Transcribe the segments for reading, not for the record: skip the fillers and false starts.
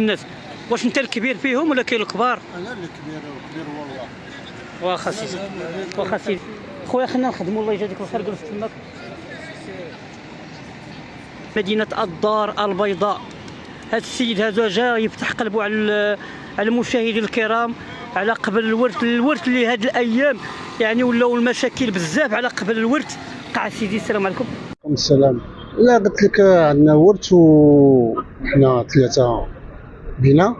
الناس. واش انت الكبير فيهم ولا كاين الكبار؟ انا اللي كبير والله. واخا سيدي واخا سيدي خويا خلينا نخدموا الله يجازيك الخير. جلس تماك. مدينة الدار البيضاء. هذا السيد هذا جا يفتح قلبه على المشاهدين الكرام على قبل الورث اللي هاد الايام يعني ولاو المشاكل بزاف على قبل الورث. قاع سيدي السلام عليكم. السلام. لا قلت لك عندنا ورث وحنا ثلاثه بنا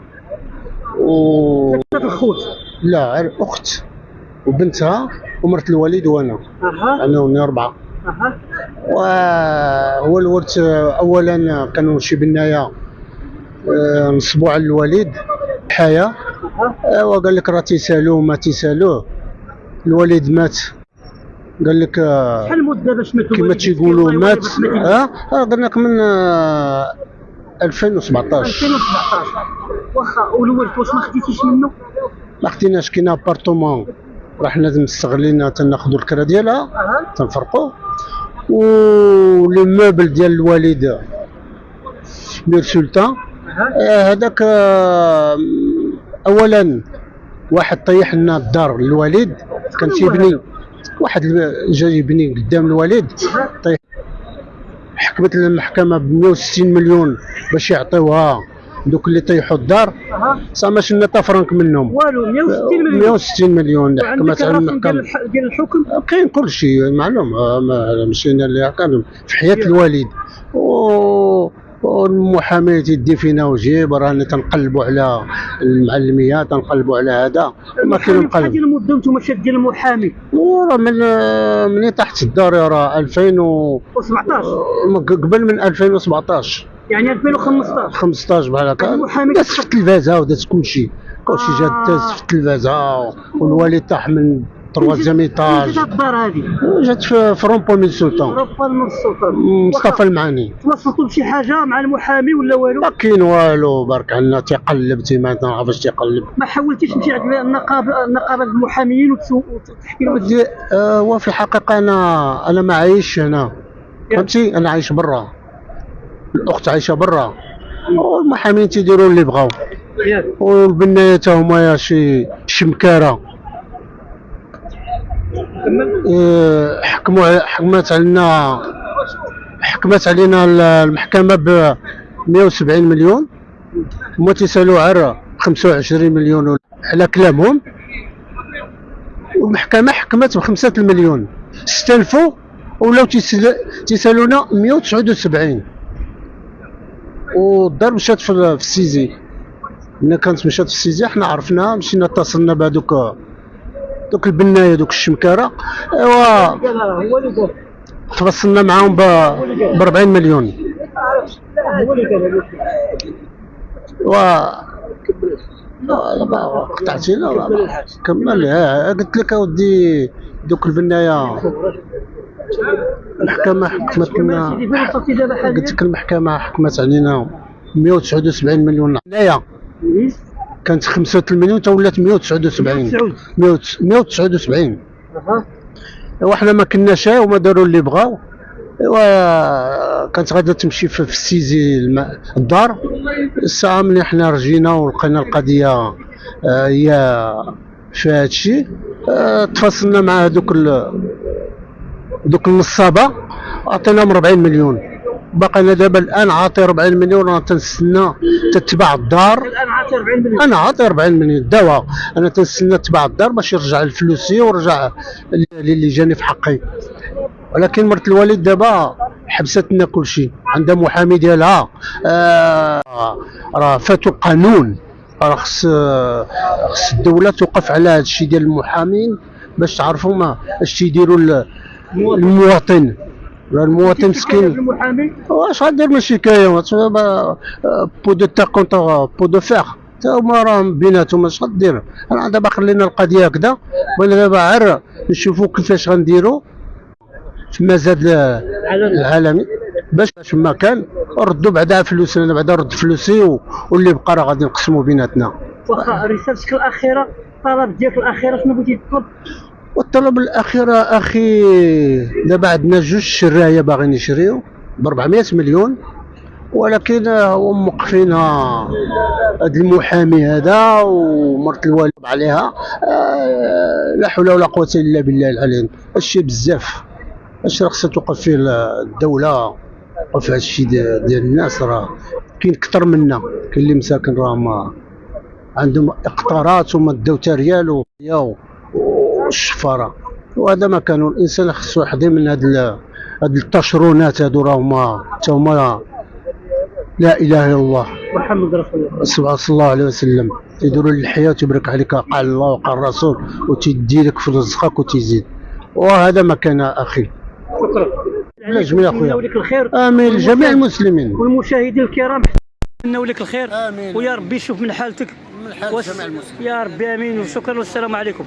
ثلاثة الخوت. لا الاخت وبنتها ومرت الوالد وانا. انا وني اربعه. وهو الورث اولا كانوا شي بنايه نصبوا على الوالد حياه. وقال لك راه تيسالوه ما تيسالوه. الوالد مات. قال لك شحال المده باش ماتوا كما تيقولوا مات. قال لك من 2017. واخا والورث واش ما خديتيش منه؟ ما خديناش. كاين ابارتومون راه حنا مستغلين تناخذوا الكرا ديالها تنفرقوا. ولي موبل ديال الوالد مير سلطان هذاك اولا واحد طيح لنا الدار الوالد كان تيبني. واحد جا يبني قدام الوالد طيح. حكمت المحكمه ب 160 مليون باش يعطيوها دوك اللي طيحوا الدار. صا ما شلنا تا فرنك منهم والو. 160 مليون 160 مليون حكمت على المحكمه ديال الحكم. كاين كل شيء معلوم. مشينا اللي كان في حياه الوالد. والمحامي تيدي فينا وجيب راني تنقلبوا على المعلميه تنقلبوا على هذا ما كاين نقلب. شحال ديال المده نتوما شادين المحامي؟ وراه من تحت الدار راه 2017 قبل من 2017 يعني 2015 بحال هكا. المحامي داز في التلفازه وداز كلشي جا داز في التلفازه. والوالد طاح من تروازيام ايطاج. الدار هذه جات في رومبو من سلطان مصطفى المعاني. توصلتوا بشي حاجه مع المحامي ولا والو؟ ما كاين والو. بارك علينا تيقلب ما نعرف اش تيقلب. ما حاولتيش تمشي عند النقابه المحاميين وتحكي لهم؟ هو في الحقيقه انا ما عايش هنا فهمتي. انا عايش برا. الاخت عايشه برا. والمحامين تيديروا اللي بغاو. والبنايات هما شي مكاره. حكمت علينا المحكمه ب 170 مليون. هما تيسالوا على 25 مليون على كلامهم. والمحكمه حكمت ب5 المليون. استلفوا ولاو تيسالونا 179. والدار مشات في السيزي. ملي كانت مشات في السيزي حنا عرفناها مشينا اتصلنا بهذوك البنايه دوك الشمكاره. ايوا تواصلنا معاهم ب 40 مليون. قطعتينا كمل. قلت لك اودي دوك البنايه المحكمه حكمت لنا. قلت لك المحكمه حكمت علينا 179 مليون. هنايا كانت 5 مليون تا ولات 179. 179. وحنا ما كناش وما داروا اللي بغاو. ايوا كانت غادا تمشي في السيزي الدار. الساعه ملي حنا رجينا ولقينا القضيه هي في هذا الشيء تفاصلنا مع دوك النصابه عطيناهم 40 مليون. باقينا دابا الان عاطي 40 مليون. انا تنستنى تتباع الدار. الان عاطي 40 مليون. انا عاطي 40 مليون الدواء. انا تنستنى تباع الدار باش يرجع الفلوسي ورجع اللي جاني في حقي. ولكن مرت الوالد دابا حبست لنا كل شيء. عندها محامي ديالها. راه فاتوا القانون. راه خص الدوله توقف على هذا الشيء ديال المحامين باش تعرفوا ما اش تيديروا المواطن. المواطن مسكين. واش غدير من شكايه؟ بو دو تا كونتر بو دو فيغ تا هما راهم بيناتهم. اش غدير؟ انا دابا خلينا القضيه هكذا. بغينا دابا غير نشوفوا كيفاش غنديروا في المزاد العالمي باش ما كان ردوا بعدا فلوسنا. انا بعدا رد فلوسي واللي بقى راه غادي نقسموا بيناتنا. واخا رسالتك الاخيره الطلب ديالك الاخيره شنو بغيتي تطلب؟ والطلب الاخير اخي دابا عندنا جوج شرايه باغيين يشريو ب 400 مليون. ولكن هم موقفينها هذا المحامي هذا ومرت الوالد عليها. لا حول ولا قوه الا بالله العلي. الشيء بزاف. اش راه خصها توقف فيه الدوله، وقف هذا الشيء ديال الناس. راه كاين كثر منا، كاين اللي مساكن راه ما عندهم اقطارات وما داو تا ريال والشفاره، وهذا ما كانوا. الانسان خصو يحظي من هاد التشرونات هادو، راهما تا هما لا اله الا الله محمد رسول الله صلى الله عليه وسلم. يديروا للحياه ويبارك عليك، قال الله وقال الرسول، وتيديرك في رزقك وتيزيد. وهذا ما كان اخي. شكرا لا جميع اخويا، نتمنوا لك الخير. امين لجميع المسلمين والمشاهدين الكرام نتمنوا لك الخير. آمين. ويا ربي يشوف من حالتك من حال جميع المسلمين. يا ربي امين. وشكرا والسلام عليكم.